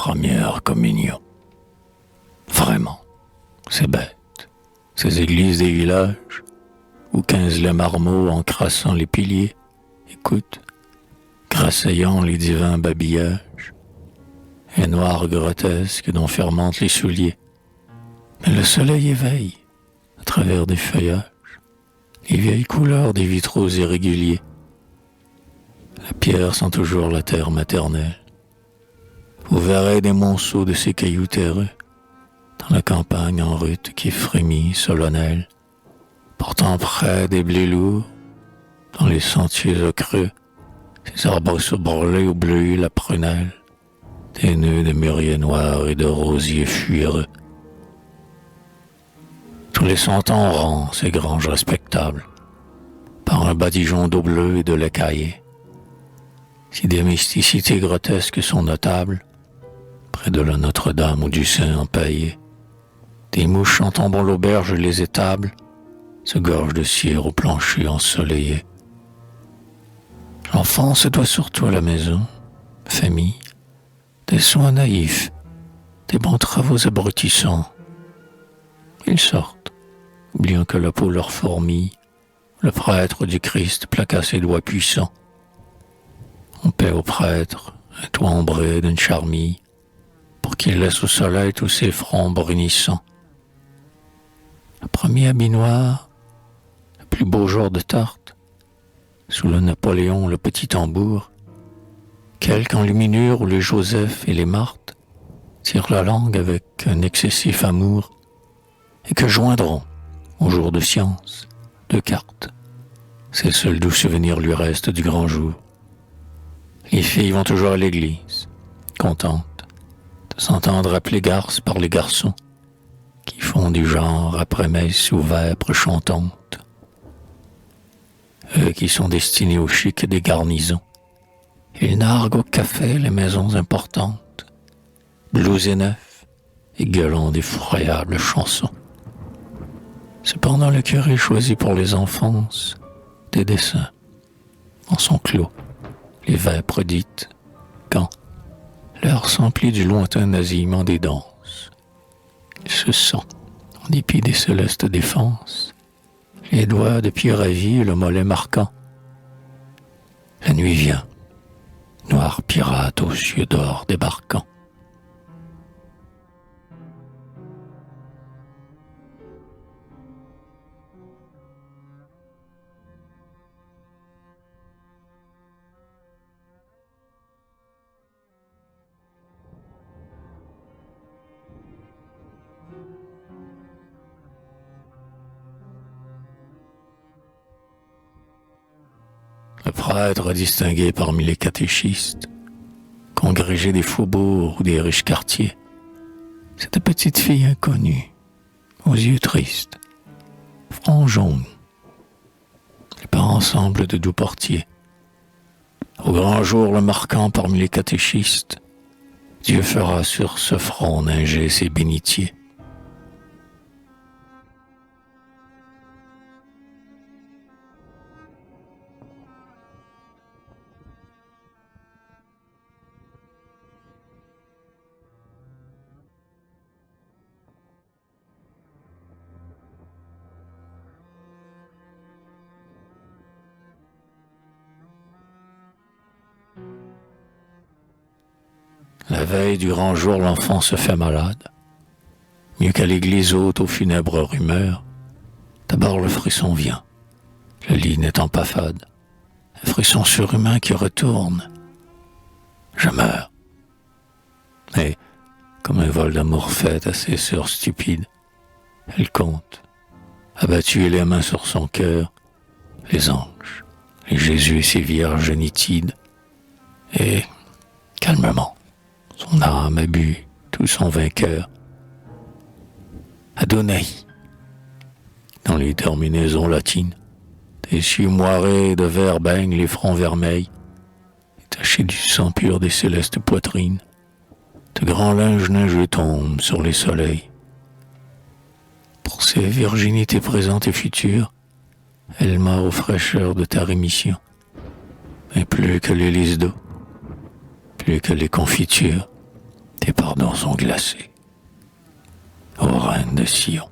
première communion. Vraiment, c'est bête. Ces églises des villages, où 15 les marmots encrassant les piliers, écoutent, grasseillant les divins babillages, et noirs grotesques dont fermentent les souliers. Mais le soleil éveille, à travers des feuillages, les vieilles couleurs des vitraux irréguliers. La pierre sent toujours la terre maternelle. Vous verrez des monceaux de ces cailloux terreux, dans la campagne en rut qui frémit solennelle, portant près des blés lourds, dans les sentiers au creux, ces arbres brûlés ou bleus la prunelle, des nœuds de mûriers noirs et de rosiers fuireux. Tous les sentons rang ces granges respectables, par un badigeon d'eau bleue et de lait caillé. Si des mysticités grotesques sont notables, près de la Notre-Dame ou du Saint empaillé, des mouches en tombant l'auberge les étables se gorgent de cire au plancher ensoleillé. L'enfant se doit surtout à la maison, famille, des soins naïfs, des bons travaux abrutissants. Ils sortent, oubliant que la peau leur fourmille, le prêtre du Christ plaqua ses doigts puissants. On paie au prêtre un toit ombré d'une charmille, pour qu'il laisse au soleil tous ses fronts brunissants. Le premier habit noir, le plus beau jour de tarte, sous le Napoléon le petit tambour, quelque enluminure où les Joseph et les Marthe tirent la langue avec un excessif amour, et que joindront, au jour de science, 2 cartes. C'est le seul doux souvenir lui reste du grand jour. Les filles vont toujours à l'église, contentes de s'entendre appeler garces par les garçons, qui font du genre après messe ou vêpres chantantes. Eux qui sont destinés au chic des garnisons, ils narguent au café les maisons importantes, blousés neufs et gueulant d'effroyables chansons. Cependant le curé choisit pour les enfances des dessins, en son clos, les vêpres dites, quand l'heure s'emplit du lointain nasillement des danses. Il se sent, en dépit des célestes défenses, les doigts de pied ravis et le mollet marquant. La nuit vient, noir pirate aux yeux d'or débarquant. Le prêtre distingué parmi les catéchistes, congrégé des faubourgs ou des riches quartiers, cette petite fille inconnue, aux yeux tristes, front jaune, les parents semblent de doux portiers. Au grand jour le marquant parmi les catéchistes, Dieu fera sur ce front neiger ses bénitiers. La veille du grand jour, l'enfant se fait malade. Mieux qu'à l'église haute aux funèbres rumeurs, d'abord le frisson vient, le lit n'étant pas fade, un frisson surhumain qui retourne. Je meurs. Et, comme un vol d'amour fait à ses sœurs stupides, elle compte, abattue et les mains sur son cœur, les anges, les Jésus et ses vierges nitides, et, calmement, son âme a bu tout son vainqueur. Adonai, dans les terminaisons latines, des cieux moirés de verre baignent les fronts vermeils, et tachés du sang pur des célestes poitrines, de grands linges neigeux tombent sur les soleils. Pour ces virginités présentes et futures, elle meurt aux fraîcheurs de ta rémission, mais plus que les lys d'eau, plus que les confitures, tes paroles ardeurs sont glacées. Ô reine de Sion.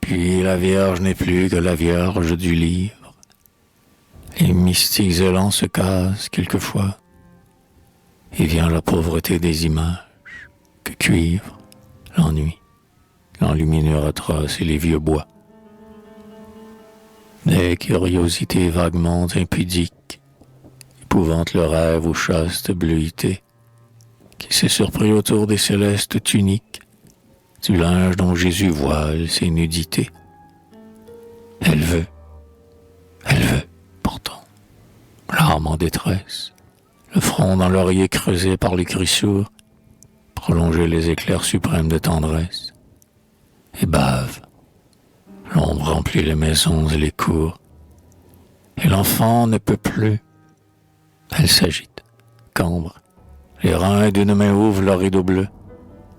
Puis la Vierge n'est plus que la Vierge du livre. Les mystiques élans se cassent quelquefois, et vient la pauvreté des images, que cuivre, l'ennui, l'enluminure atroce et les vieux bois. Des curiosités vaguement impudiques épouvantent le rêve aux chastes bleuités, qui s'est surpris autour des célestes tuniques, du linge dont Jésus voile ses nudités. Elle veut, pourtant, l'âme en détresse, le front dans l'oreiller creusé par les crissures, prolonger les éclairs suprêmes de tendresse, et bave. L'ombre remplit les maisons et les cours, et l'enfant ne peut plus. Elle s'agite, cambre, les reins d'une main ouvrent le rideau bleu,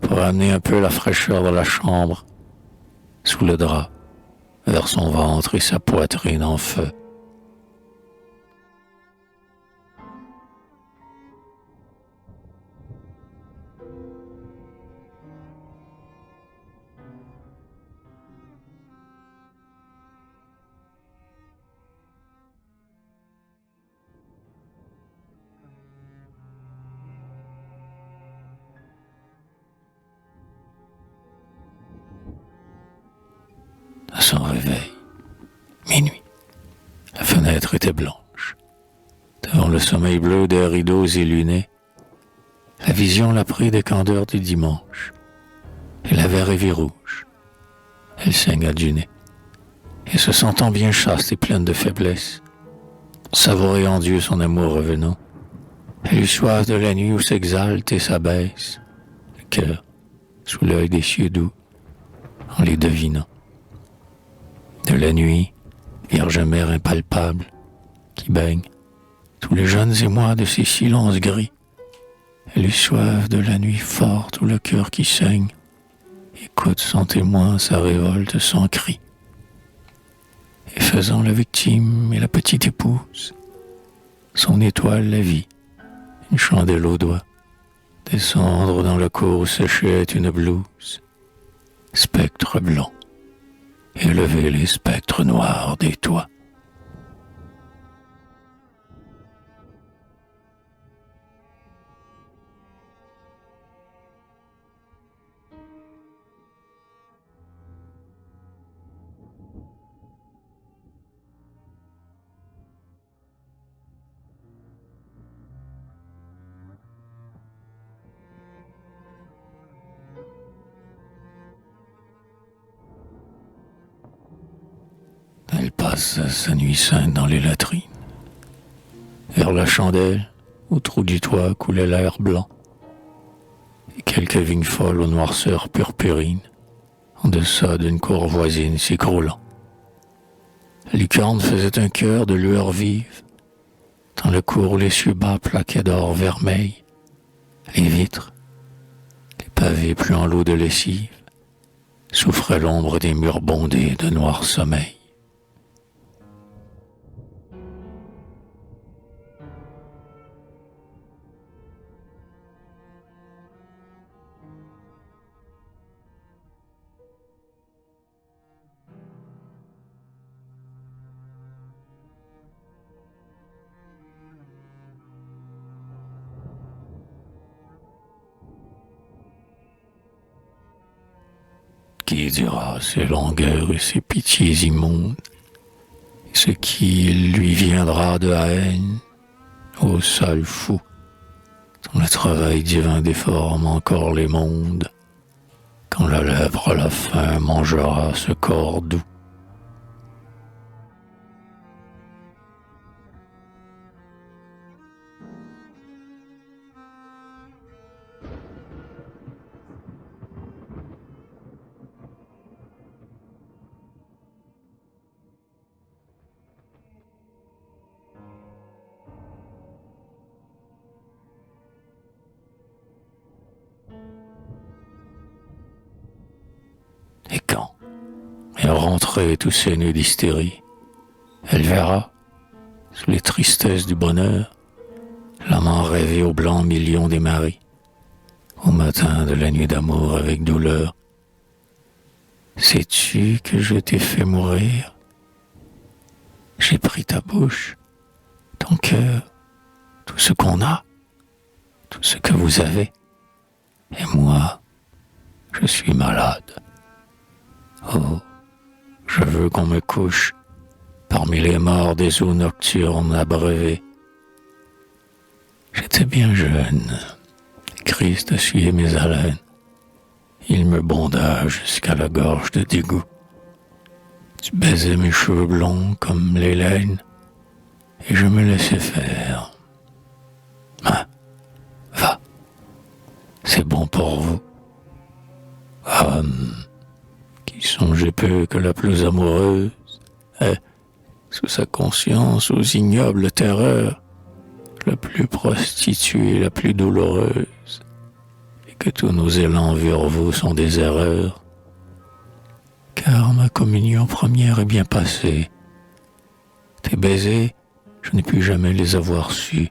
pour amener un peu la fraîcheur de la chambre, sous le drap, vers son ventre et sa poitrine en feu. À son réveil, minuit, la fenêtre était blanche. Devant le sommeil bleu des rideaux illuminés, la vision l'a pris des candeurs du dimanche. Elle avait rêvé rouge. Elle saigna du nez. Et se sentant bien chaste et pleine de faiblesse, savourant en Dieu son amour revenant, elle eut soif de la nuit où s'exalte et s'abaisse le cœur sous l'œil des cieux doux, en les devinant. De la nuit, Vierge mère impalpable, qui baigne tous les jeunes émois de ces silences gris. Elle eut soif de la nuit forte où le cœur qui saigne écoute sans témoin sa révolte sans cri. Et faisant la victime et la petite épouse, son étoile la vit, une chandelle au doigt, descendre dans le cour où séchait une blouse, spectre blanc, et lever les spectres noirs des toits. Elle passe sa nuit sainte dans les latrines, vers la chandelle, au trou du toit coulait l'air blanc, et quelques vignes folles aux noirceurs purpurines, en deçà d'une cour voisine s'écroulant. La lucarne faisait un cœur de lueur vive, dans le cours où les cieux bas plaquaient d'or vermeil, les vitres, les pavés plus en l'eau de lessive, souffraient l'ombre des murs bondés de noir sommeil. Qui dira ses longueurs et ses pitiés immondes, et ce qui lui viendra de la haine, ô sale fou, dont le travail divin déforme encore les mondes, quand la lèpre à la faim mangera ce corps doux. temps. Et rentrer tous ces nœuds d'hystérie. Elle verra, sous les tristesses du bonheur, l'amant rêver au blanc million des maris, au matin de la nuit d'amour avec douleur. Sais-tu que je t'ai fait mourir? J'ai pris ta bouche, ton cœur, tout ce qu'on a, tout ce que vous avez. Et moi, je suis malade. Oh, je veux qu'on me couche parmi les morts des eaux nocturnes abreuvées. J'étais bien jeune, Christ essuyait mes haleines. Il me bonda jusqu'à la gorge de dégoût. Tu baisais mes cheveux blonds comme les laines, et je me laissais faire. Ah, va, c'est bon pour vous. Homme, qui songeait peu que la plus amoureuse est, sous sa conscience aux ignobles terreurs, la plus prostituée, la plus douloureuse, et que tous nos élans vers vous sont des erreurs, car ma communion première est bien passée. Tes baisers, je n'ai pu jamais les avoir sus,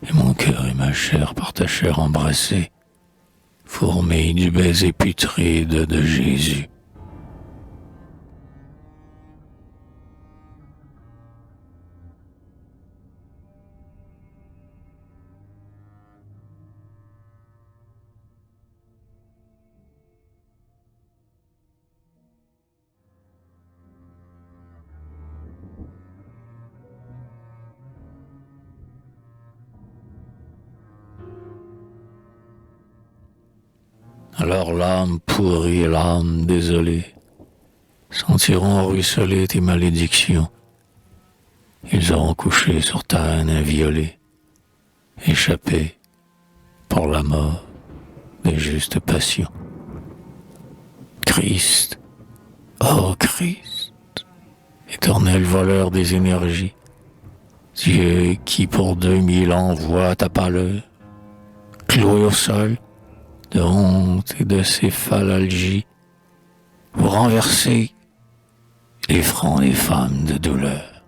et mon cœur et ma chair par ta chair embrassée, fourmillent du baiser putride de Jésus. Alors l'âme pourrie et l'âme désolée sentiront ruisseler tes malédictions. Ils auront couché sur ta haine inviolée, échappé pour la mort des justes passions. Christ, oh Christ, éternel voleur des énergies, Dieu qui pour 2000 ans voit ta pâleur, cloué au sol, de honte et de céphalalgie, vous renversez les fronts des femmes de douleur.